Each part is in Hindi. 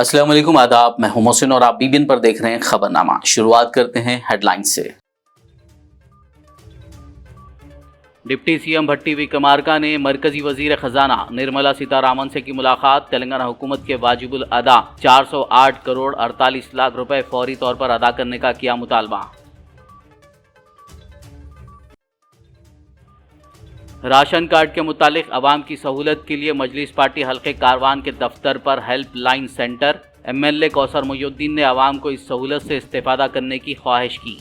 अस्सलाम वालेकुम, आदाब। मैं हूं मोहसिन और आप बीबीएन पर देख रहे हैं खबरनामा। शुरुआत करते हैं हेडलाइन से। डिप्टी सीएम भट्टी विक्रमार्का ने मरकजी वजीर खजाना निर्मला सीतारामन से की मुलाकात। तेलंगाना हुकूमत के वाजिबुल अदा 408 करोड़ 48 लाख रुपए फौरी तौर पर अदा करने का किया मुतालबा। राशन कार्ड के मुतालिक अवाम की सहूलत के लिए मजलिस पार्टी हल्के कारवान के दफ्तर पर helpline centre. MLA Kausar Mohiuddin ने अवाम को इस सहूलत से इस्तेफादा करने की ख्वाहिश की।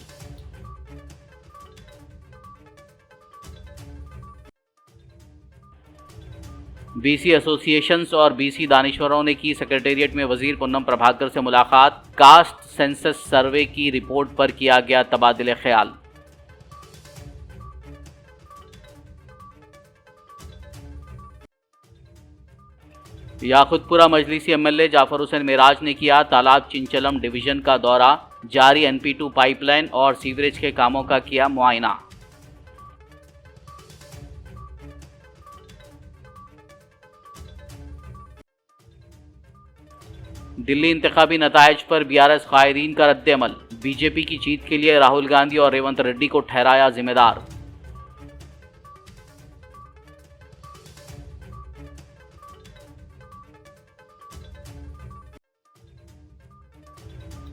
बीसी एसोसिएशंस और बीसी दानिश्वरों ने की सेक्रेटेरिएट में वजीर पूनम प्रभाकर से मुलाकात। कास्ट सेंसस सर्वे की रिपोर्ट पर किया गया तबादले ख्याल। याकुतपुरा मजलिसी एमएलए जाफर हुसैन मेराज ने किया तालाब चिंचलम डिवीजन का दौरा। जारी NP2 पाइपलाइन और सीवरेज के कामों का किया मुआयना। दिल्ली इंतखाबी नतायज पर BRS कायदीन का रद्द-ए-अमल। बीजेपी की जीत के लिए राहुल गांधी और रेवंत रेड्डी को ठहराया जिम्मेदार।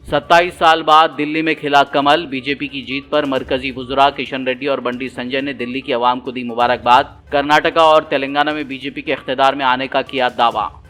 सत्ताईस साल बाद दिल्ली में खिला कमल। बीजेपी की जीत पर मरकजी वुज़रा किशन रेड्डी और बंडी संजय ने दिल्ली की आवाम को दी मुबारकबाद। कर्नाटका और तेलंगाना में बीजेपी के इख्तिदार में आने का किया दावा।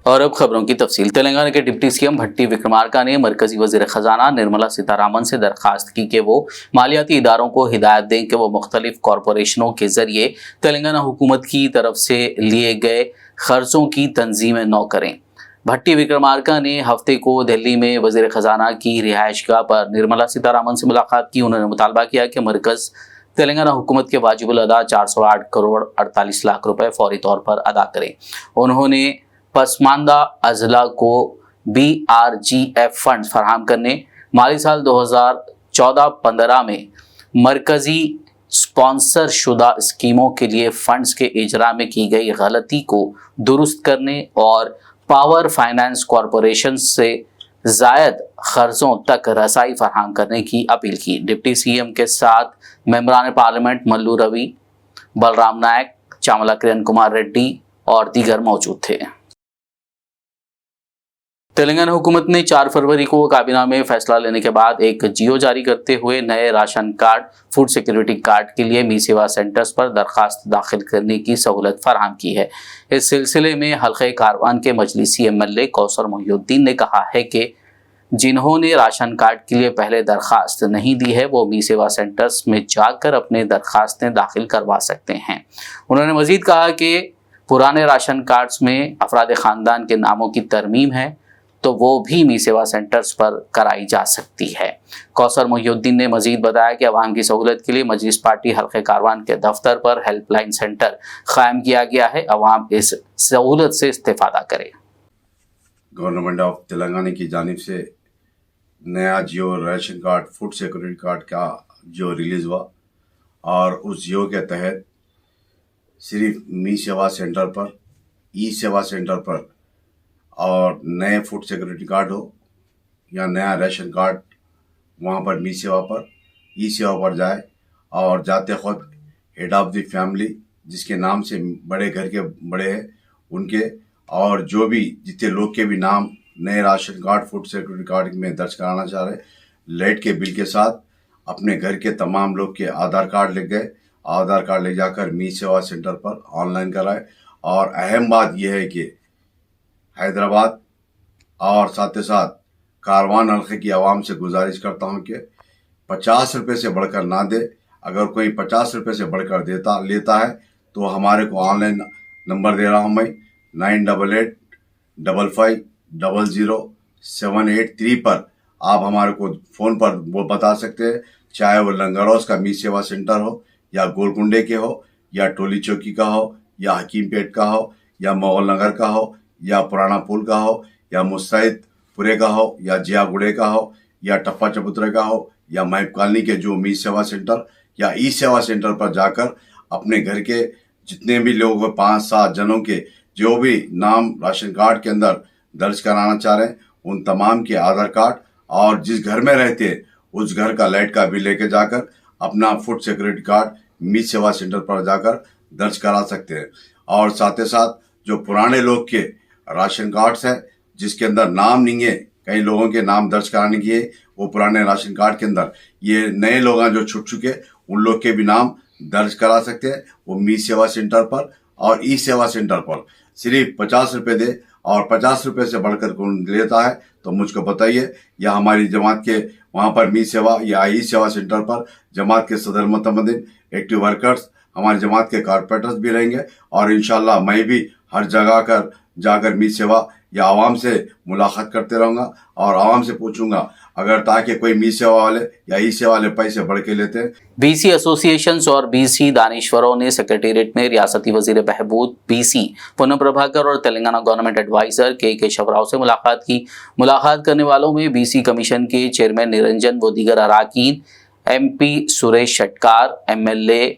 और अब खबरों की तफसील। तेलंगाना के डिप्टी सीएम भट्टी विक्रमार्का ने मरकजी वजीर खजाना निर्मला सीतारामन से दरखास्त की कि वो मालियाती इदारों को हिदायत दें कि वो मुख्तलिफ कॉरपोरेशनों के जरिए तेलंगाना हुकूमत की तरफ से लिए गए खर्चों की तंजीमें न करें। भट्टी विक्रमार्का ने हफ्ते को दिल्ली में वजीर खजाना की रिहायशगाह पर निर्मला सीतारामन से मुलाकात की। उन्होंने मुतालबा किया कि मरकज तेलंगाना हुकूमत के वाजिबुल अदा 408 करोड़ 48 लाख रुपए फौरी तौर पर अदा करें। उन्होंने पसमानदा अजला को BRGF फंड फराहम करने, माली साल 2014-15 में मरकजी स्पॉन्सर शुदा स्कीमों के लिए फंड्स के इजरा में की गई गलती को दुरुस्त करने और पावर फाइनेंस कॉरपोरेशन से जायद खर्चों तक रसाई फराहम करने की अपील की। डिप्टी सीएम के साथ मेंबरान पार्लियामेंट मल्लू रवि, बलराम नायक, चामला किरण कुमार रेड्डी और दीगर मौजूद थे। तेलंगाना हुकूमत ने 4 फरवरी को काबीना में फैसला लेने के बाद एक जियो जारी करते हुए नए ration card, food security card के लिए मी सेवा सेंटर्स पर दरखास्त दाखिल करने की सहूलत फराहम की है। इस सिलसिले में हल्के कारवान के मजलिसी एमएलए कौसर मोहिउद्दीन ने कहा है कि जिन्होंने राशन कार्ड के लिए पहले दरखास्त नहीं दी है वो मी सेवा सेंटर्स में जाकर अपने दरखास्तें दाखिल करवा सकते हैं। उन्होंने मजीद कहा कि पुराने राशन कार्ड्स में अफराद ख़ानदान के नामों की तरमीम है तो वो भी मी सेवा सेंटर्स पर कराई जा सकती है। कौसर मोहिउद्दीन ने मजीद बताया कि अवाम की सहूलत के लिए मजलिस पार्टी हल्के कारवान के दफ्तर पर हेल्पलाइन सेंटर कायम किया गया है। अवाम इस सहूलत से इस्तेफादा करे। गवर्नमेंट ऑफ तेलंगाना की जानिब से नया Jio ration card, food security card का जो रिलीज़ हुआ और उस जियो के तहत सिर्फ मी सेवा सेंटर पर, ई सेवा सेंटर पर और नए फूड सिक्योरिटी कार्ड हो या नया राशन कार्ड वहाँ पर मी सेवा पर, ई सेवा पर जाए और जाते खुद हेड ऑफ द फैमिली जिसके नाम से बड़े घर के बड़े हैं उनके और जो भी जितने लोग के भी नाम नए ration card, food security card में दर्ज कराना चाह रहे, लाइट के बिल के साथ अपने घर के तमाम लोग के आधार कार्ड ले गए, आधार कार्ड ले जाकर मी सेवा सेंटर पर ऑनलाइन कराए। और अहम बात यह है कि हैदराबाद और साथ ही साथ कारवान हल्के की आवाम से गुजारिश करता हूं कि 50 रुपये से बढ़कर ना दे। अगर कोई 50 रुपये से बढ़कर लेता है तो हमारे को ऑनलाइन नंबर दे रहा हूं मैं 9885550783 पर आप हमारे को फ़ोन पर वो बता सकते हैं, चाहे वो लंगरौस का मी सेवा सेंटर हो या गोलकुंडे के हो या टोली चौकी का हो या हकीमपेट का हो या मोगल नगर का हो या पुराना पुल का हो या मुस्तैदपुरे का हो या जियागुड़े का हो या टप्पा चबूतरे का हो या महब कॉलोनी के जो मी सेवा सेंटर या ई सेवा सेंटर पर जाकर अपने घर के जितने भी लोग 5-7 जनों के जो भी नाम राशन कार्ड के अंदर दर्ज कराना चाह रहे हैं उन तमाम के आधार कार्ड और जिस घर में रहते हैं उस घर का लाइट का बिल लेके जाकर अपना फूड सिक्योरिटी कार्ड मीत सेवा सेंटर पर जाकर दर्ज करा सकते हैं। और साथ ही साथ जो पुराने लोग के राशन कार्ड्स है जिसके अंदर नाम नहीं है, कई लोगों के नाम दर्ज कराने की है, वो पुराने राशन कार्ड के अंदर ये नए लोग जो छूट चुके उन लोग के भी नाम दर्ज करा सकते हैं। वो मीत सेवा सेंटर पर और ई सेवा सेंटर पर सिर्फ 50 रुपए दे और 50 रुपए से बढ़कर कौन लेता है तो मुझको बताइए, या हमारी जमात के वहां पर मीत सेवा या ई सेवा सेंटर पर जमात के सदर मुतमद्दिन, एक्टिव वर्कर्स, हमारी जमात के कारपोरेटर्स भी रहेंगे और इंशाल्लाह मैं भी हर जगह जाकर मीत सेवा या आवाम से मुलाकात करते रहूंगा और आवाम से पूछूंगा अगर ताकि कोई मीत सेवा वाले या ई सेवा वाले पैसे बढ़ के लेते हैं। बीसी एसोसिएशंस और बीसी दानिश्वरों ने सेक्रेटेरिएट में रियासती वजीर बहबूद बीसी पुनः प्रभाकर और तेलंगाना गवर्नमेंट एडवाइजर के केशव राव से मुलाकात की। मुलाकात करने वालों में बीसी कमीशन के चेयरमैन निरंजन व दीगर अराकीन, MP सुरेश शटकार, MLA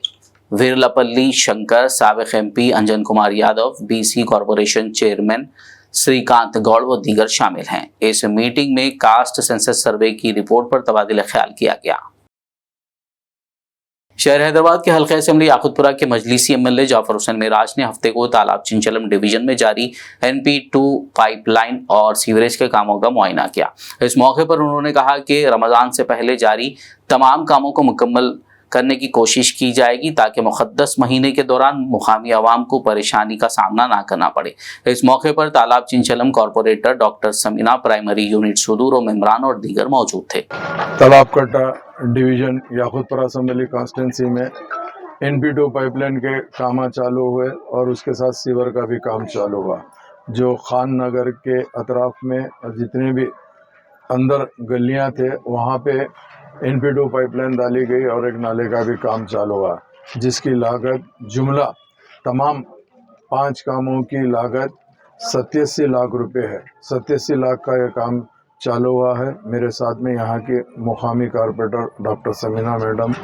वीरलपल्ली शंकर, साबिक MP Anjan Kumar Yadav, BC corporation chairman Srikanth Goud व दीगर शामिल हैं। इस मीटिंग में कास्ट सेंसस सर्वे की रिपोर्ट पर तबादला ख्याल किया गया। शहर हैदराबाद के हल्का असेंबली याकुतपुरा के मजलिसी MLA जाफर हुसैन मिराज ने हफ्ते को तालाब चिंचलम डिवीजन में जारी NP2 पाइपलाइन और सीवरेज के कामों का मुआयना किया। इस मौके पर उन्होंने कहा कि रमजान से पहले जारी तमाम कामों को मुकम्मल करने की कोशिश की जाएगी ताकि मुक़द्दस महीने के दौरान मुकामी आवाम को परेशानी का सामना ना करना पड़े। इस मौके पर तालाब Chinchalam corporator doctor Sameena, primary unit सुदूर और मेम्बरान और दीगर मौजूद थे। तालाब कट्टा डिवीजन याकुतपुरा असेंबली कॉन्स्टिट्यूंसी में NP2 पाइपलाइन के काम चालू हुए और उसके साथ सीवर का भी काम चालू हुआ। जो खान नगर के अतराफ में जितने भी अंदर गलियां थे वहाँ पे NP2 पाइपलाइन डाली गई और एक नाले का भी काम चालू हुआ, जिसकी लागत जुमला तमाम 5 कामों की लागत 87 लाख रुपए है। 87 लाख का यह काम चालू हुआ है। मेरे साथ में यहाँ के मुकामी कारपोरेटर डॉक्टर समीना मैडम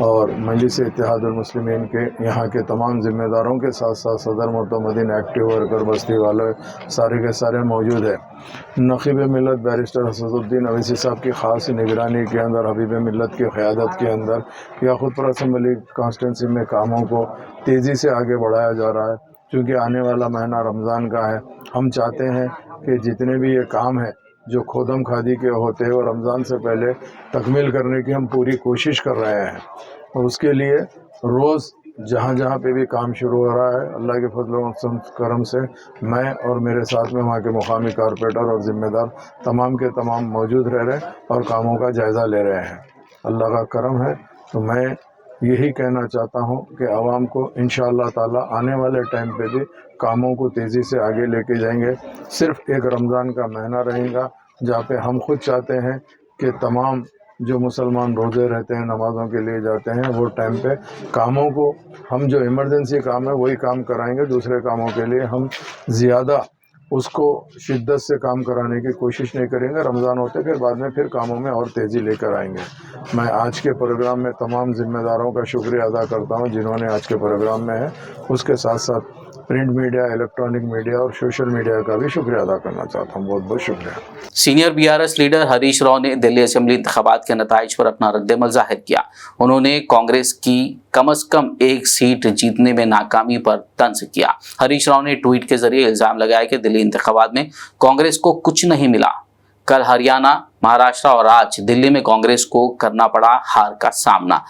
और मजलिस इत्तेहादुल मुस्लिमीन के यहाँ के तमाम जिम्मेदारों के साथ साथ सदर मुतमद्दिन, एक्टिव वर्कर, बस्ती वाले सारे के सारे मौजूद है। नक़ीब मिलत बैरिस्टर असदुद्दीन अवैसी साहब की ख़ास निगरानी के अंदर, हबीब मिलत की क़यादत के अंदर याकुतपुरा असेंबली कॉन्स्टिट्यूंसी में कामों को तेज़ी से आगे बढ़ाया जा रहा है। क्योंकि आने वाला महीना रमज़ान का है, हम चाहते हैं कि जितने भी ये काम है जो खोदम खादी के होते हैं और रमज़ान से पहले तकमील करने की हम पूरी कोशिश कर रहे हैं। और उसके लिए रोज़ जहाँ जहाँ पे भी काम शुरू हो रहा है, अल्लाह के फजल व करम से मैं और मेरे साथ में वहाँ के मुकामी कारपोरेटर और ज़िम्मेदार तमाम के तमाम मौजूद रह रहे हैं और कामों का जायज़ा ले रहे हैं। अल्लाह का करम है। तो मैं यही कहना चाहता हूँ कि आवाम को इंशाअल्लाह ताला आने वाले टाइम पे भी कामों को तेज़ी से आगे लेके जाएंगे। सिर्फ एक रमज़ान का महीना रहेगा जहाँ पे हम खुद चाहते हैं कि तमाम जो मुसलमान रोज़े रहते हैं, नमाज़ों के लिए जाते हैं, वो टाइम पे कामों को हम जो इमरजेंसी काम है वही काम कराएंगे। दूसरे कामों के लिए हम ज़्यादा उसको शिद्दत से काम कराने की कोशिश नहीं करेंगे। रमज़ान होते फिर बाद में फिर कामों में और तेज़ी लेकर आएंगे। मैं आज के प्रोग्राम में तमाम ज़िम्मेदारों का शुक्रिया अदा करता हूं जिन्होंने आज के प्रोग्राम में है। उसके साथ साथ प्रिंट मीडिया, इलेक्ट्रॉनिक मीडिया और सोशल मीडिया का भी शुक्रिया अदा करना चाहता हूं। बहुत बहुत शुक्रिया। Senior BRS leader Harish Rao ने दिल्ली असेंबली इंतखाबात के नताइज पर अपना रद्दमल जाहिर किया। उन्होंने कांग्रेस की कम से कम एक सीट जीतने में नाकामी पर तंज किया। हरीश राव ने ट्वीट के जरिए इल्जाम लगाया कि दिल्ली इंतखाबात में कांग्रेस को कुछ नहीं मिला। कल हरियाणा, महाराष्ट्र और आज दिल्ली में कांग्रेस को करना पड़ा हार का सामना।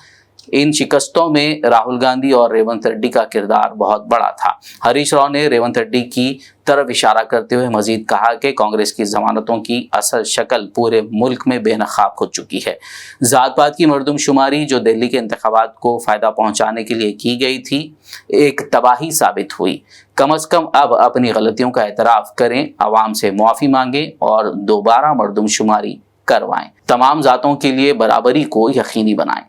इन शिकस्तों में राहुल गांधी और रेवंत रेड्डी का किरदार बहुत बड़ा था। हरीश राव ने रेवंत रेड्डी की तरफ इशारा करते हुए मजीद कहा कि कांग्रेस की जमानतों की असल शक्ल पूरे मुल्क में बेनकाब हो चुकी है। जात पात की मरदमशुमारी जो दिल्ली के इंतखाबात को फ़ायदा पहुंचाने के लिए की गई थी, एक तबाही साबित हुई। कम से कम अब अपनी गलतियों का एतराफ़ करें, आवाम से मुआफ़ी मांगें और दोबारा मरदमशुमारी करवाएं। तमाम जातों के लिए बराबरी को यकीनी बनाएं।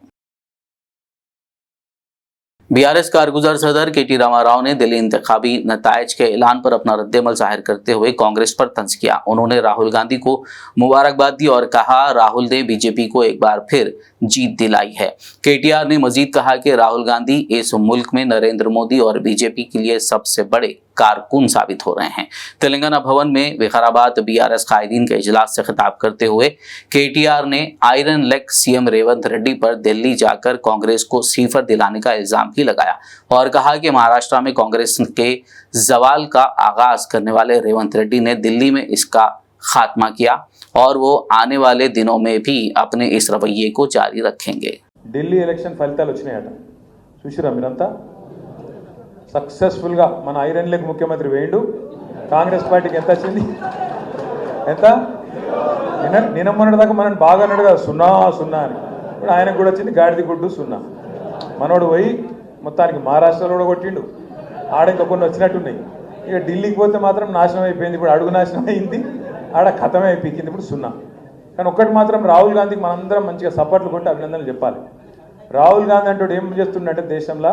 BRS कारगुजार सदर KT रामाराव ने दिल्ली इंतखाबी नताइज के ऐलान पर अपना रद्दमल जाहिर करते हुए कांग्रेस पर तंज किया। उन्होंने राहुल गांधी को मुबारकबाद दी और कहा, राहुल ने BJP को एक बार फिर जीत दिलाई है। केटीआर ने मजीद कहा कि राहुल गांधी इस मुल्क में नरेंद्र मोदी और बीजेपी के लिए सबसे बड़े कारकुन साबित हो रहे हैं। तेलंगाना भवन में विकाराबाद बीआरएस कायदीन के इजलास से खिताब करते हुए केटीआर ने iron leg CM Revanth Reddy पर दिल्ली जाकर कांग्रेस को सीफर दिलाने का इल्जाम भी लगाया और कहा कि महाराष्ट्र में कांग्रेस के जवाल का आगाज करने वाले रेवंत रेड्डी ने दिल्ली में इसका खात्मा किया और वो आने वाले दिनों में भी अपने इस रवैये को जारी रखेंगे। ఢిల్లీ ఎలక్షన్ ఫలితాలు వచ్చినాయట, చూసిరా మీరంతా? సక్సెస్ఫుల్గా మన ఐరన్ లెగ్ ముఖ్యమంత్రి వేయండు. కాంగ్రెస్ పార్టీకి ఎంత వచ్చింది? ఎంత? నిన్న మొన్నటి దాకా మనని బాగా అన్నాడు కదా, 0-0 అని. ఇప్పుడు ఆయనకు కూడా వచ్చింది గాడిది గుడ్డు 0. మనోడు పోయి మొత్తానికి మహారాష్ట్రలో కూడా కొట్టిండు. ఆడ ఇంకా కొన్ని వచ్చినట్టున్నాయి. ఇక ఢిల్లీకి పోతే మాత్రం నాశనం అయిపోయింది. ఇప్పుడు అడుగు నాశనం అయింది, ఆడ ఖతమే అయిపోయింది. ఇప్పుడు 0. కానీ ఒక్కటి మాత్రం రాహుల్ గాంధీకి మనందరం మంచిగా సపోర్ట్లు కొట్టి అభినందనలు చెప్పాలి. రాహుల్ గాంధీ అంటే ఏం చేస్తుండంటే దేశంలో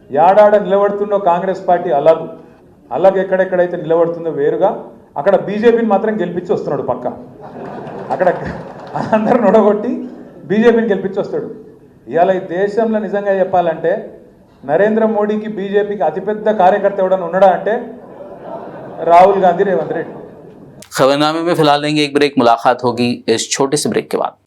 యాడాడ నిలబడుతుందో కాంగ్రెస్ పార్టీ అలాగే ఎక్కడెక్కడైతే నిలబడుతుందో వేరుగా అక్కడ బీజేపీని మాత్రం గెలిపించి వస్తున్నాడు. పక్క అక్కడ అందరూ నొడగొట్టి బీజేపీని గెలిపించి వస్తాడు. ఇవాళ ఈ దేశంలో నిజంగా చెప్పాలంటే నరేంద్ర మోడీకి బీజేపీకి అతిపెద్ద కార్యకర్త ఎవడన్నా ఉన్నాడా అంటే राहुल गांधी रेवंत रेड्डी। खबरनामे में फिलहाल लेंगे एक ब्रेक, मुलाकात होगी इस छोटे से ब्रेक के बाद।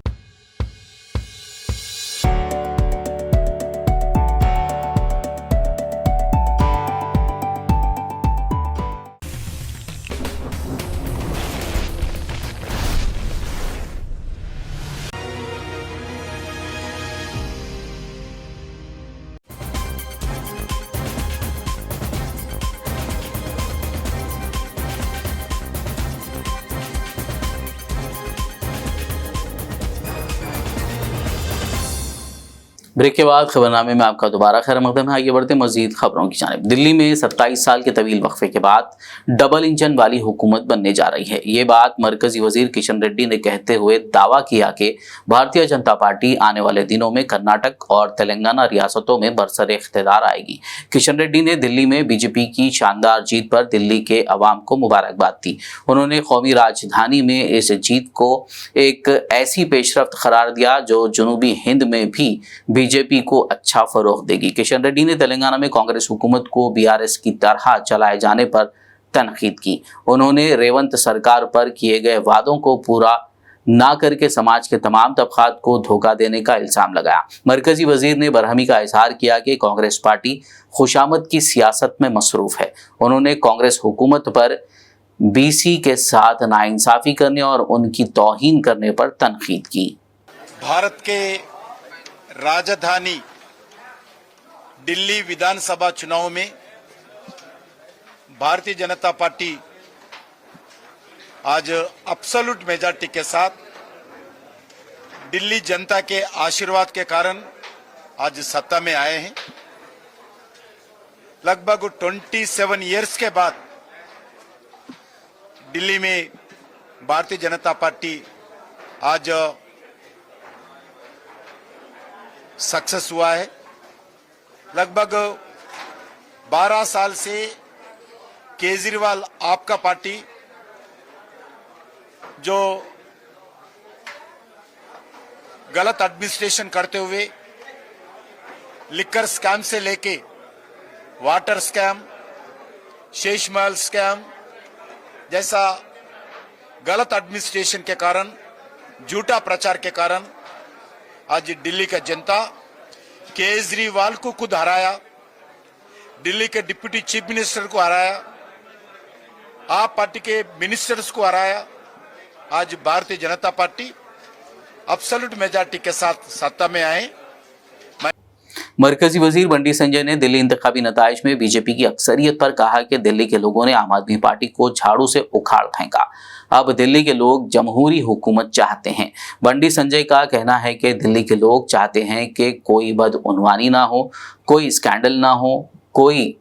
ब्रेक के बाद खबरनामे में आपका दोबारा खैर मकदम है। आगे बढ़ते मजीद खबरों की जानिब। दिल्ली में 27 साल के तवील वक्फे के बाद डबल इंजन वाली हुकूमत बनने जा रही है। ये बात मरकजी वजीर किशन रेड्डी ने कहते हुए दावा किया कि भारतीय जनता पार्टी आने वाले दिनों में कर्नाटक और तेलंगाना रियासतों में बरसर इख्तिदार आएगी। किशन रेड्डी ने दिल्ली में बीजेपी की शानदार जीत पर दिल्ली के अवाम को मुबारकबाद दी। उन्होंने कौमी राजधानी में इस जीत को एक ऐसी पेशरफ्त करार दिया जो जनूबी हिंद में भी बीजेपी को अच्छा फरोग देगी। किशन रेड्डी ने तेलंगाना में कांग्रेस हुकूमत को बीआरएस की तरह चलाए जाने पर तनकीद की। उन्होंने रेवंत सरकार पर किए गए वादों को पूरा ना करके समाज के तमाम तबकात को धोखा देने का इल्जाम लगाया। मरकजी वजीर ने बरहमी का इजहार किया कि कांग्रेस पार्टी खुशामद की सियासत में मसरूफ है। उन्होंने कांग्रेस हुकूमत पर बीसी के साथ नाइंसाफी करने और उनकी तौहीन करने पर तनकीद की। भारत के राजधानी दिल्ली विधानसभा चुनाव में भारतीय जनता पार्टी आज अब्सोल्यूट मेजॉरिटी के साथ दिल्ली जनता के आशीर्वाद के कारण आज सत्ता में आए हैं। लगभग 27 इयर्स के बाद दिल्ली में भारतीय जनता पार्टी आज सक्सेस हुआ है। लगभग 12 साल से केजरीवाल आपका पार्टी जो गलत एडमिनिस्ट्रेशन करते हुए लिकर स्कैम से लेके वाटर स्कैम, शेष महल स्कैम जैसा गलत एडमिनिस्ट्रेशन के कारण, झूठा प्रचार के कारण आज दिल्ली का जनता केजरीवाल को खुद हराया, दिल्ली के डिप्टी चीफ मिनिस्टर को हराया, आप पार्टी के मिनिस्टर्स को हराया। आज Bharatiya Janata party absolute majority के साथ सत्ता में आए। मरकजी वजीर बंडी संजय ने दिल्ली इंतखाबी नताइज में बीजेपी की अक्सरियत पर कहा कि दिल्ली के लोगों ने आम आदमी पार्टी को झाड़ू से उखाड़ फेंका। अब दिल्ली के लोग जमहूरी हुकूमत चाहते हैं। बंडी संजय का कहना है कि दिल्ली के लोग चाहते हैं कि कोई बदउनवानी ना हो, कोई स्कैंडल ना हो, कोई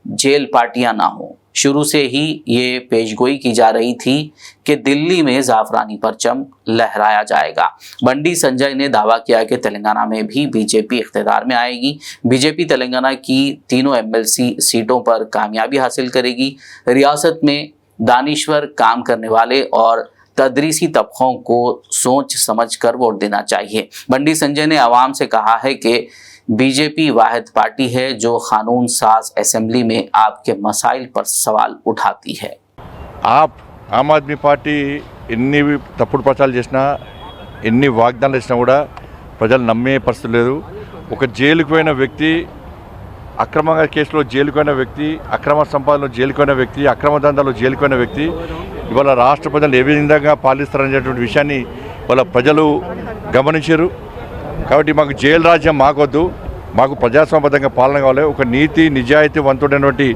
जेल पार्टियां ना हो। शुरू से ही ये पेशगोई की जा रही थी कि दिल्ली में जाफरानी परचम लहराया जाएगा। बंडी संजय ने दावा किया कि तेलंगाना में भी बीजेपी इख्तिदार में आएगी। बीजेपी तेलंगाना की तीनों एमएलसी सीटों पर कामयाबी हासिल करेगी। रियासत में दानिश्वर काम करने वाले और तदरीसी तबकों को सोच समझकर वोट देना चाहिए। बंडी संजय ने आवाम से कहा है कि बीजेपी वाहिद पार्टी है जो कानून साज असेंबली में आपके मसाइल पर सवाल उठाती है। ఆమ్ ఆద్మీ పార్టీ ఎన్ని తప్పుడు ప్రచారాలు చేసినా ఎన్ని వాగ్దానాలు చేసినా కూడా ప్రజలు నమ్మే పరిస్థితి లేదు. ఒక జైలుకు పోయిన వ్యక్తి, అక్రమంగా కేసులో జైలుకు పోయిన వ్యక్తి, అక్రమ సంపాదనలో జైలుకు పోయిన వ్యక్తి, అక్రమ దందాలో జైలుకు పోయిన వ్యక్తి ఇవాళ రాష్ట్ర ప్రజలు ఏ విధంగా పాలిస్తారనేటువంటి విషయాన్ని వాళ్ళ ప్రజలు గమనించారు. కాబట్టి మాకు జైలు రాజ్యం మాకొద్దు, మాకు ప్రజాస్వామ్యబద్ధంగా పాలన కావాలి. ఒక నీతి నిజాయితీవంతుడైనటువంటి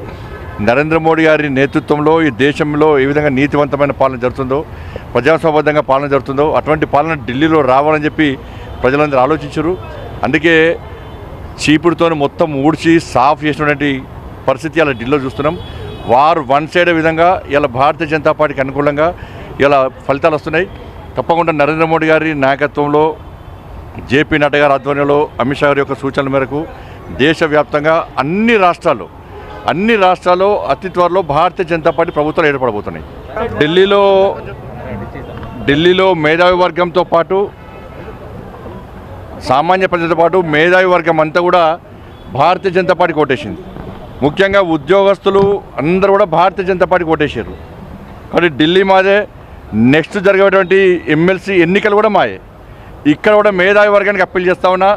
నరేంద్ర మోడీ గారి నేతృత్వంలో ఈ దేశంలో ఏ విధంగా నీతివంతమైన పాలన జరుగుతుందో, ప్రజాస్వామ్యబద్ధంగా పాలన జరుగుతుందో అటువంటి పాలన ఢిల్లీలో రావాలని చెప్పి ప్రజలందరూ ఆలోచించారు. అందుకే చీపుడుతో మొత్తం ఊడ్చి సాఫ్ చేసినటువంటి పరిస్థితి ఇలా ఢిల్లీలో చూస్తున్నాం. వారు వన్ సైడ్ విధంగా ఇలా భారతీయ జనతా పార్టీకి అనుకూలంగా ఇలా ఫలితాలు వస్తున్నాయి. తప్పకుండా నరేంద్ర మోడీ గారి నాయకత్వంలో, జేపీ నడ్డా గారి ఆధ్వర్యంలో, అమిత్ షా గారి యొక్క సూచనల మేరకు దేశవ్యాప్తంగా అన్ని రాష్ట్రాల్లో అతి త్వరలో భారతీయ జనతా పార్టీ ప్రభుత్వాలు ఏర్పడబోతున్నాయి. ఢిల్లీలో మేధావి వర్గంతో పాటు, సామాన్య ప్రజలతో పాటు మేధావి వర్గం అంతా కూడా భారతీయ జనతా పార్టీ కోటేసింది. ముఖ్యంగా ఉద్యోగస్తులు అందరూ కూడా భారతీయ జనతా పార్టీ కోటేశారు. కాబట్టి ఢిల్లీ మాదే, నెక్స్ట్ జరిగేటువంటి ఎమ్మెల్సీ ఎన్నికలు కూడా మాయే. ఇక్కడ కూడా మేధావి వర్గానికి అప్పీల్ చేస్తూ ఉన్నా,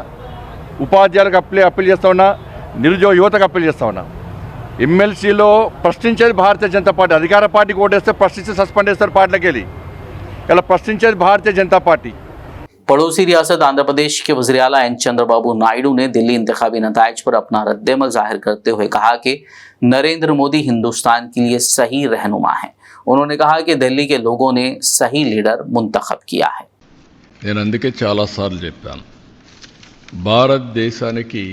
ఉపాధ్యాయులకు అప్పీల్ చేస్తూ ఉన్నా, నిరుద్యోగ యువతకు అప్పీల్ చేస్తూ ఉన్నా. ఎమ్మెల్సీలో ప్రశ్నించేది భారతీయ జనతా పార్టీ. అధికార పార్టీకి ఓటేస్తే ప్రశ్నిస్తే సస్పెండ్ చేస్తారు పార్టీలోకి వెళ్ళి. ఇలా ప్రశ్నించేది భారतीय जनता पार्टी। पड़ोसी रियासत आंध्र प्रदेश के वज़ीर आला एन चंद्रबाबू नायडू ने दिल्ली इंतखाबी नताइज पर अपना रद्देमल जाहिर करते हुए कहा कि नरेंद्र मोदी हिंदुस्तान के लिए सही रहनुमा हैं। उन्होंने कहा कि दिल्ली के लोगों ने सही लीडर मुंतखब किया है। నేను అందుకే చాలాసార్లు చెప్పాను, భారతదేశానికి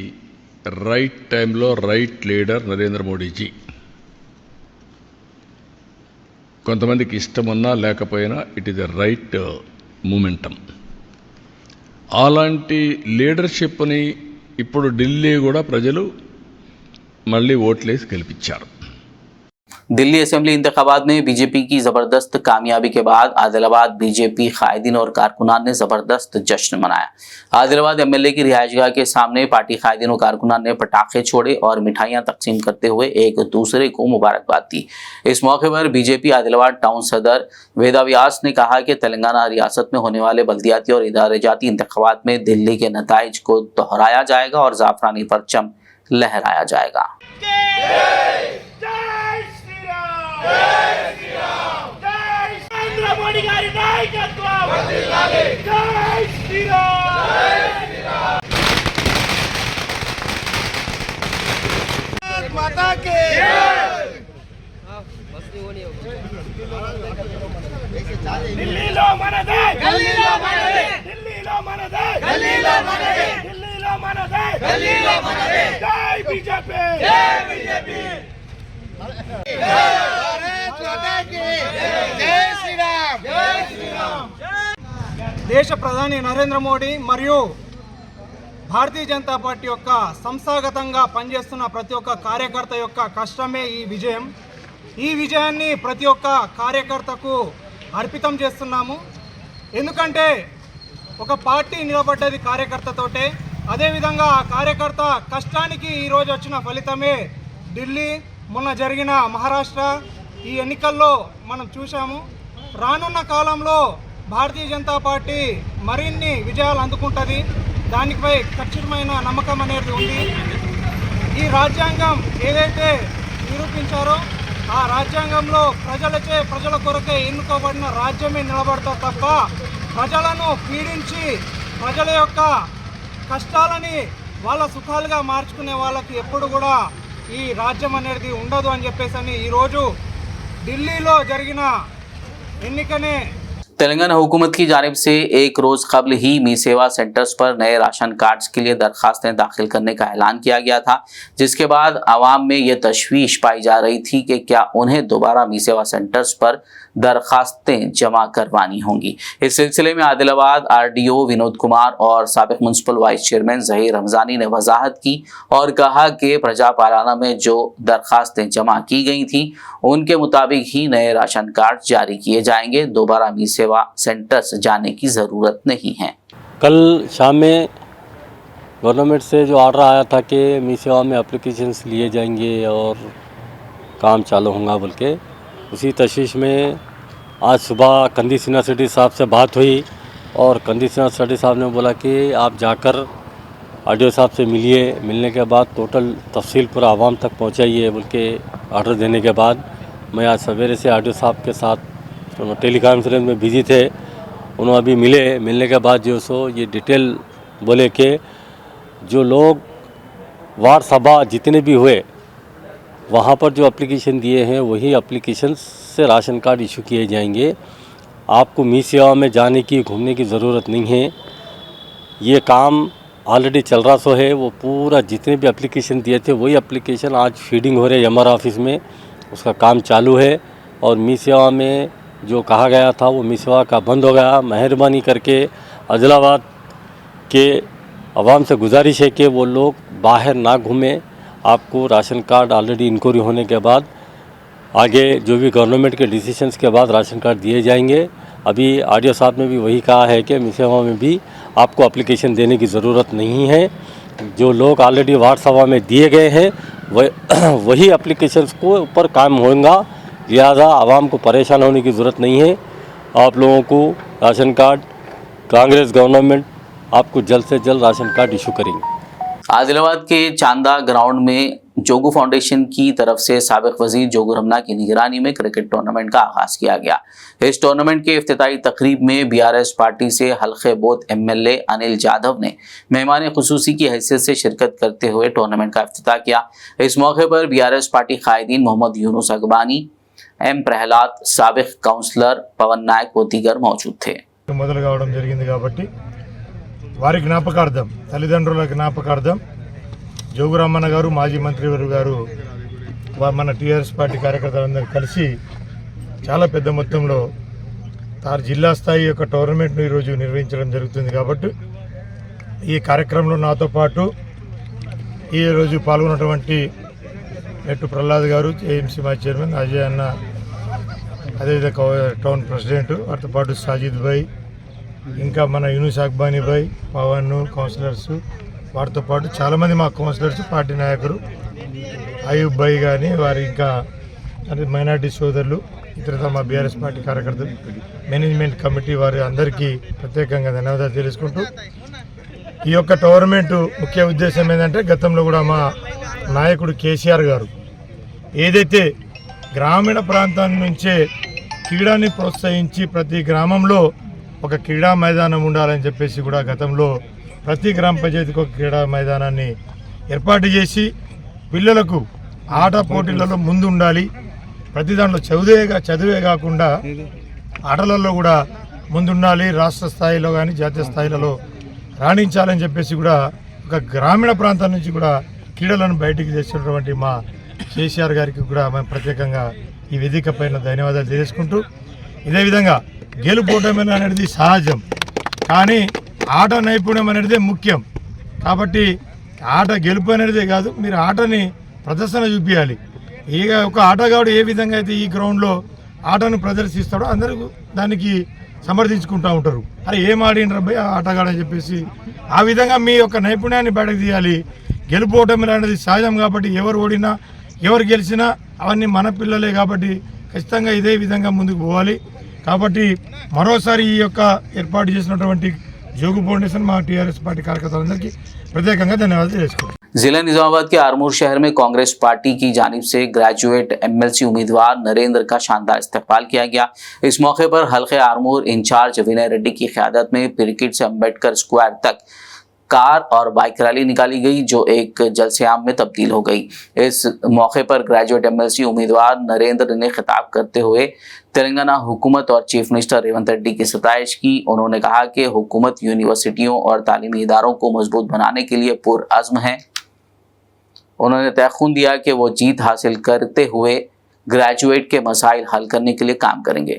రైట్ టైంలో రైట్ లీడర్ నరేంద్ర మోడీజీ. కొంతమందికి ఇష్టమున్నా లేకపోయినా it is the right momentum. అలాంటి లీడర్షిప్ని ఇప్పుడు ఢిల్లీ కూడా ప్రజలు మళ్ళీ ఓట్లేసి గెలిపించారు. दिल्ली असेंबली इंतखाबात में बीजेपी की जबरदस्त कामयाबी के बाद आदिलाबाद बीजेपी कायदीन और कारकुनान ने जबरदस्त जश्न मनाया। आदिलाबाद एमएलए की रिहाइशगाह के सामने पार्टी कायदीन और कारकुनान ने पटाखे छोड़े और मिठाइयां तकसीम करते हुए एक दूसरे को मुबारकबाद दी। इस मौके पर बीजेपी आदिलाबाद टाउन सदर वेदा व्यास ने कहा कि तेलंगाना रियासत में होने वाले बल्दियाती और इदारेजाती इंतखाबात में दिल्ली के नताइज को दोहराया जाएगा और जाफरानी परचम लहराया जाएगा। माता के दिल्लीలో మనదే, ఢిల్లీలో మనదే, ఢిల్లీలో మనదే, ఢిల్లీలో మనదే, ఢిల్లీలో మనదే, ఢిల్లీలో మనదే. జై బీజేపీ, జై బీజేపీ. భారత్ మాతా కి జై శ్రీరామ్, జై శ్రీరామ్. దేశ ప్రధాని నరేంద్ర మోడీ మరియు భారతీయ జనతా పార్టీ యొక్క సంస్థాగతంగా పనిచేస్తున్న ప్రతి ఒక్క కార్యకర్త యొక్క కష్టమే ఈ విజయం. ఈ విజయాన్ని ప్రతి ఒక్క కార్యకర్తకు అర్పితం చేస్తున్నాము. ఎందుకంటే ఒక పార్టీ నిలబడ్డది కార్యకర్తతోటే. అదేవిధంగా ఆ కార్యకర్త కష్టానికి ఈరోజు వచ్చిన ఫలితమే ఢిల్లీ, మొన్న జరిగిన మహారాష్ట్ర ఈ ఎన్నికల్లో మనం చూసాము. రానున్న కాలంలో భారతీయ జనతా పార్టీ మరిన్ని విజయాలు అందుకుంటుంది. దానిపై ఖచ్చితమైన నమ్మకం అనేది ఉంది. ఈ రాజ్యాంగం ఏదైతే నిరూపించారో ఆ రాజ్యాంగంలో ప్రజల కొరకే ఎన్నుకోబడిన రాజ్యమే నిలబడతా తప్ప ప్రజలను పీడించి ప్రజల యొక్క కష్టాలని వాళ్ళ సుఖాలుగా మార్చుకునే వాళ్ళకి ఎప్పుడు కూడా ఈ రాజ్యం అనేది ఉండదు అని చెప్పేసి ఈరోజు ఢిల్లీలో జరిగిన ఎన్నికనే तेलंगाना हुकूमत की जानिब से एक रोज कबल ही मी सेवा सेंटर्स पर नए राशन कार्ड्स के लिए दरखास्तें दाखिल करने का ऐलान किया गया था, जिसके बाद आवाम में ये तशवीश पाई जा रही थी कि क्या उन्हें दोबारा मी सेवा सेंटर्स पर दरखास्तें जमा करवानी होंगी। इस सिलसिले में आदिलाबाद आरडीओ विनोद कुमार और साबिक municipal vice chairman Zaheer Ramzani ने वजाहत की और कहा कि प्रजापालाना में जो दरखास्तें जमा की गई थी उनके मुताबिक ही नए राशन कार्ड जारी किए जाएंगे। दोबारा मी सेवा सेवा सेंटर्स जाने की ज़रूरत नहीं है। कल शाम में गवर्नमेंट से जो ऑर्डर आया था कि मी सेवा में एप्लीकेशंस लिए जाएंगे और काम चालू होगा बोल के, उसी तशवीश में आज सुबह कंदी सिन्हा सेठी साहब से बात हुई और कंदी सिन्हा सेठी साहब ने बोला कि आप जाकर आरडीओ साहब से मिलिए, मिलने के बाद टोटल तफसील पूरा आवाम तक पहुंचाइए बोल के ऑर्डर देने के बाद मैं आज सवेरे से आरडीओ साहब के साथ टेली कॉन्फ्रेंस में बिजी थे। उन्होंने अभी मिलने के बाद जो सो ये डिटेल बोले कि जो लोग वार्ड सभा जितने भी हुए वहाँ पर जो एप्लीकेशन दिए हैं वही एप्लीकेशन से राशन कार्ड इशू किए जाएंगे। आपको मी सेवा में जाने की घूमने की ज़रूरत नहीं है। ये काम ऑलरेडी चल रहा सो है। वो पूरा जितने भी एप्लीकेशन दिए थे वही एप्लीकेशन आज फीडिंग हो रहे हैं एमआर ऑफिस में, उसका काम चालू है। और मी सेवा में जो कहा गया था वो मी सेवा का बंद हो गया। मेहरबानी करके आदिलाबाद के आवाम से गुजारिश है कि वो लोग बाहर ना घूमें। आपको राशन कार्ड ऑलरेडी इंक्वायरी होने के बाद आगे जो भी गवर्नमेंट के डिसीजंस के बाद राशन कार्ड दिए जाएंगे। अभी आरडीओ साहब ने भी वही कहा है कि मी सेवा में भी आपको एप्लीकेशन देने की ज़रूरत नहीं है। जो लोग ऑलरेडी वार्ड सभा में दिए गए हैं वही एप्लीकेशंस को ऊपर काम होगा। लिहाजा आवाम को परेशान होने की ज़रूरत नहीं है। आप लोगों को राशन कार्ड कांग्रेस गवर्नमेंट आपको जल्द से जल्द राशन कार्ड इशू करेंगे। आदिलाबाद के चांदा ग्राउंड में जोगू फाउंडेशन की तरफ से साबिक वजीर जोगू रमना की निगरानी में क्रिकेट टूर्नामेंट का आगाज किया गया। इस टूर्नामेंट के इफ्तिताई तकरीब में बीआरएस पार्टी से हल्के बोध एमएलए अनिल जाधव ने मेहमान खुसूसी की हैसियत से शिरकत करते हुए टूर्नामेंट का इफ्तिताह किया। इस मौके पर बीआरएस पार्टी कायदीन मोहम्मद यूनुस अगबानी, एम प्रहलाद, साबिक काउंसलर पवन नायक व दीगर मौजूद थे। మొదలు కావడం జరిగింది కాబట్టి వారి జ్ఞాపకార్థం, తల్లిదండ్రుల జ్ఞాపకార్థం జోగు రామన్న గారు, మాజీ మంత్రివర్యులు గారు, మన టీఆర్ఎస్ పార్టీ కార్యకర్తలందరూ కలిసి చాలా పెద్ద మొత్తంలో జిల్లా స్థాయి యొక్క టోర్నమెంట్ను ఈరోజు నిర్వహించడం జరుగుతుంది। కాబట్టి ఈ కార్యక్రమంలో నాతో పాటు ఈరోజు పాల్గొన్నటువంటి నెట్టు ప్రహ్లాద్ గారు, ఏఎంసీ మాజీ చైర్మన్ అజయ్ అన్న, అదేవిధంగా టౌన్ ప్రెసిడెంట్, వాటితో పాటు సాజిద్ భాయ్, ఇంకా మన యూనుస్ అక్బానీ భాయ్, పవన్, కౌన్సిలర్స్, వాటితో పాటు చాలామంది మా కౌన్సిలర్స్, పార్టీ నాయకులు, అయూబ్ భాయ్ కానీ వారి ఇంకా అంటే మైనార్టీ సోదరులు, ఇతర మా బీఆర్ఎస్ పార్టీ కార్యకర్తలు, మేనేజ్మెంట్ కమిటీ వారి అందరికీ ప్రత్యేకంగా ధన్యవాదాలు తెలుసుకుంటూ ఈ యొక్క టోర్నమెంటు ముఖ్య ఉద్దేశం ఏంటంటే గతంలో కూడా మా నాయకుడు కేసీఆర్ గారు ఏదైతే గ్రామీణ ప్రాంతాల నుంచే క్రీడాన్ని ప్రోత్సహించి ప్రతి గ్రామంలో ఒక క్రీడా మైదానం ఉండాలని చెప్పేసి కూడా గతంలో ప్రతి గ్రామ పంచాయతీకి ఒక క్రీడా మైదానాన్ని ఏర్పాటు చేసి పిల్లలకు ఆట పోటీలలో ముందు ఉండాలి, ప్రతి దాంట్లో చదువే కాకుండా ఆటలలో కూడా ముందుండాలి, రాష్ట్ర స్థాయిలో కానీ జాతీయ స్థాయిలలో రాణించాలని చెప్పేసి కూడా ఒక గ్రామీణ ప్రాంతాల నుంచి కూడా క్రీడలను బయటికి తెచ్చినటువంటి మా కేసీఆర్ గారికి కూడా మేము ప్రత్యేకంగా ఈ వేదిక పైన ధన్యవాదాలు తెలియజేసుకుంటూ, ఇదే విధంగా గెలుపోవటం అనేది సహజం, కానీ ఆట నైపుణ్యం అనేది ముఖ్యం। కాబట్టి ఆట గెలుపు అనేదే కాదు, మీరు ఆటని ప్రదర్శన చూపించాలి। ఇక ఒక ఆటగాడు ఏ విధంగా అయితే ఈ గ్రౌండ్లో ఆటను ప్రదర్శిస్తాడో అందరూ దానికి సమర్థించుకుంటూ ఉంటారు, అరే ఏం ఆడినరా భయ్ ఆ ఆటగాడు అని చెప్పేసి ఆ విధంగా మీ యొక్క నైపుణ్యాన్ని బయటకు తీయాలి। గెలుపోవటం అనేది సహజం కాబట్టి ఎవరు ఓడినా ఎవరు గెలిచినా అవన్నీ మన పిల్లలే కాబట్టి ఖచ్చితంగా ఇదే విధంగా ముందుకు పోవాలి। కాబట్టి మరోసారి ఈ యొక్క ఏర్పాటు చేసినటువంటి जोगू फाउंडेशन में टीआरएस पार्टी कार्यकर्ताओं प्रत्येक धन्यवाद తెలియజేసుకుంటున్నాను। जिला निजामाबाद के आरमूर शहर में कांग्रेस पार्टी की जानिब से ग्रेजुएट एमएलसी उम्मीदवार नरेंद्र का शानदार इस्तकबाल किया गया। इस मौके पर हल्के आरमूर इंचार्ज विनय रेड्डी की क़यादत में पिरकिट से अम्बेडकर स्क्वायर तक कार और बाइक रैली निकाली गई, जो एक जलसेआम में तब्दील हो गई। इस मौके पर ग्रेजुएट एमएलसी उम्मीदवार नरेंद्र ने खिताब करते हुए तेलंगाना हुकूमत और चीफ मिनिस्टर रेवंत रेड्डी की सताइश की। उन्होंने कहा कि हुकूमत यूनिवर्सिटियों और तालीमी इदारों को मजबूत बनाने के लिए पुरअज़्म है। उन्होंने तयख़ुन दिया कि वो जीत हासिल करते हुए ग्रेजुएट के मसाइल हल करने के लिए काम करेंगे।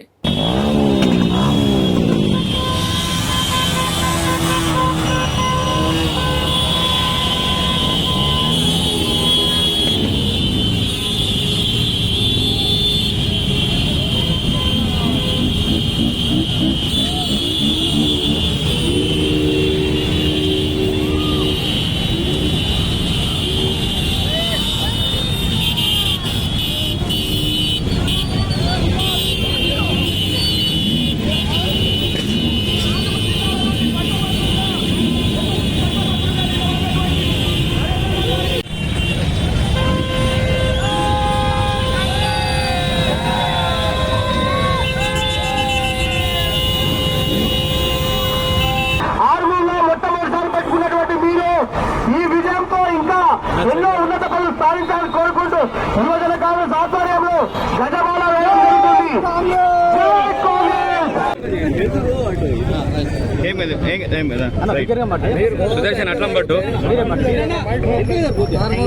భావించాలని కోరుకుంటూ యువజన కాంగ్రెస్ ఆధ్వర్యంలో గజమాల వేయడం జరుగుతుంది. జై కాంగ్రెస్.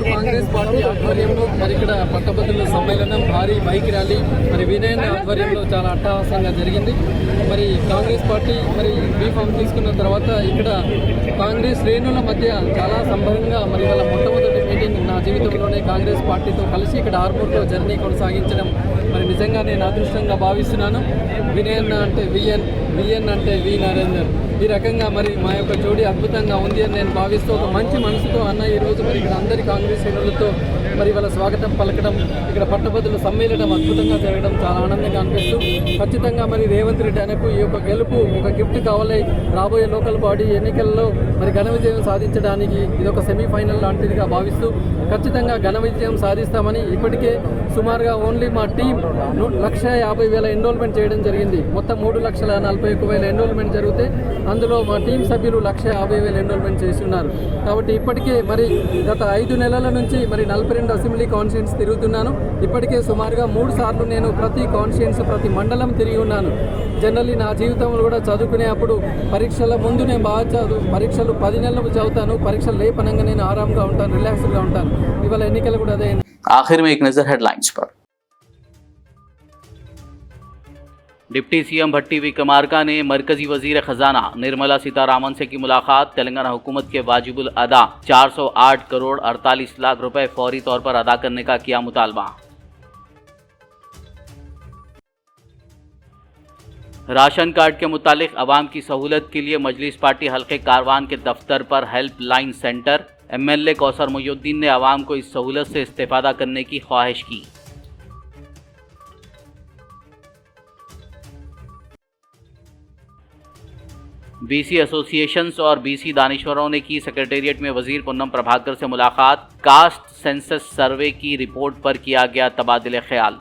కాంగ్రెస్ పార్టీ ఆధ్వర్యంలో మరి ఇక్కడ పట్టభద్రుల సమ్మేళనం, భారీ బైక్ ర్యాలీ మరి వినయన్ ఆధ్వర్యంలో చాలా అట్టహాసంగా జరిగింది. మరి కాంగ్రెస్ పార్టీ మరి బీఫామ్ తీసుకున్న తర్వాత ఇక్కడ కాంగ్రెస్ శ్రేణుల మధ్య చాలా సంబరంగా మరి వాళ్ళ మొట్టమొదటి మీటింగ్ నా జీవితంలోనే కాంగ్రెస్ పార్టీతో కలిసి ఇక్కడ ఆర్మూర్లో జర్నీ కొనసాగించడం మరి నిజంగా నేను అదృష్టంగా భావిస్తున్నాను. వినయన్ అంటే విఎన్ అంటే వి నరేందర్, ఈ రకంగా మరి మా యొక్క జోడీ అద్భుతంగా ఉంది అని నేను భావిస్తూ ఒక మంచి మనసుతో అన్న ఈరోజు మరి ఇక్కడ అందరి కాంగ్రెస్ శ్రేణులతో మరి వాళ్ళ స్వాగతం పలకడం, ఇక్కడ పట్టభద్రుల సమ్మేళనం అద్భుతంగా జరగడం చాలా ఆనందంగా అనిపిస్తూ ఖచ్చితంగా మరి రేవంత్ రెడ్డి ఆయనకు ఈ యొక్క గెలుపు ఒక గిఫ్ట్ కావాలి. రాబోయే లోకల్ బాడీ ఎన్నికల్లో మరి ఘన విజయం సాధించడానికి ఇది ఒక సెమీఫైనల్ లాంటిదిగా భావిస్తూ ఖచ్చితంగా ఘన విజయం సాధిస్తామని ఇప్పటికే సుమారుగా ఓన్లీ మా టీం 1,50,000 ఎన్రోల్మెంట్ చేయడం జరిగింది. మొత్తం 3,41,000 ఎన్రోల్మెంట్ జరిగితే అందులో మా టీం సభ్యులు 1,50,000 ఎన్రోల్మెంట్ చేసి ఉన్నారు. కాబట్టి ఇప్పటికే మరి గత 5 నెలల నుంచి మరి 42 అసెంబ్లీ కాన్స్టిట్యూన్స్ తిరుగుతున్నాను. ఇప్పటికే సుమారుగా 3 సార్లు నేను ప్రతి కాన్స్టిట్యూన్స్ ప్రతి మండలం తిరిగి ఉన్నాను. జనరల్లీ నా జీవితంలో కూడా చదువుకునే అప్పుడు పరీక్షల ముందు నేను బాగా పరీక్షలు 10 నెలలు చదువుతాను, పరీక్షలు లేపనంగా నేను ఆరాంగా ఉంటాను, రిలాక్స్గా ఉంటాను. ఇవాళ ఎన్నికలు కూడా అదే. आखिर में एक नजर हेडलाइंस पर। डिप्टी सीएम भट्टी विक्रमार्का ने मरकजी वजीर खजाना निर्मला सीतारामन से की मुलाकात। तेलंगाना हुकूमत के वाजिबुल अदा 408 करोड़ 48 लाख रुपए फौरी तौर पर अदा करने का किया मुतालबा। राशन कार्ड के मुतालिक अवाम की सहूलत के लिए मजलिस पार्टी हल्के कारवान के दफ्तर पर helpline centre. MLA Kausar Moinuddin ने अवाम को इस सहूलत से इस्तेफादा करने की ख्वाहिश की। बीसी एसोसिएशंस और बीसी दानिश्वरों ने की सेक्रेटेरिएट में वजीर पुन्नम प्रभाकर से मुलाकात। कास्ट सेंसस सर्वे की रिपोर्ट पर किया गया तबादले ख्याल।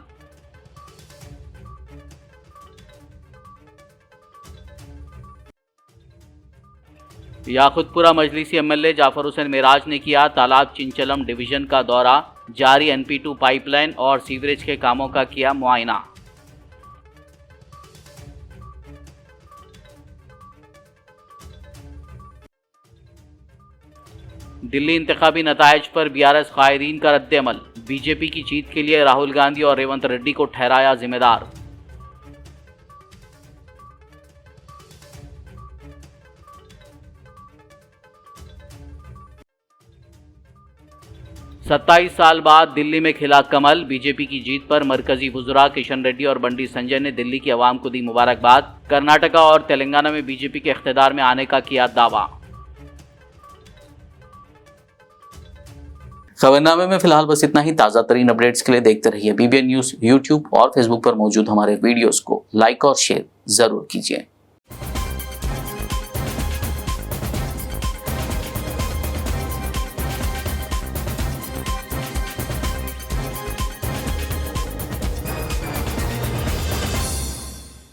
याकुतपुरा मजलिसी एमएलए जाफर हुसैन मेराज ने किया तालाब चिंचलम डिवीजन का दौरा। जारी NP2 पाइपलाइन और सीवरेज के कामों का किया मुआयना। दिल्ली इंतखाबी नतायज पर BRS कायदीन का रद्द-ए-अमल। बीजेपी की जीत के लिए राहुल गांधी और रेवंत रेड्डी को ठहराया जिम्मेदार। सत्ताईस साल बाद दिल्ली में खिला कमल। बीजेपी की जीत पर मरकजी वुज़रा किशन रेड्डी और बंडी संजय ने दिल्ली की आवाम को दी मुबारकबाद। कर्नाटका और तेलंगाना में बीजेपी के इख्तिदार में आने का किया दावा। खबरनामे में फिलहाल बस इतना ही। ताज़ा तरीन अपडेट्स के लिए देखते रहिए BBN न्यूज़। यूट्यूब और फेसबुक पर मौजूद हमारे वीडियोस को लाइक और शेयर जरूर कीजिए।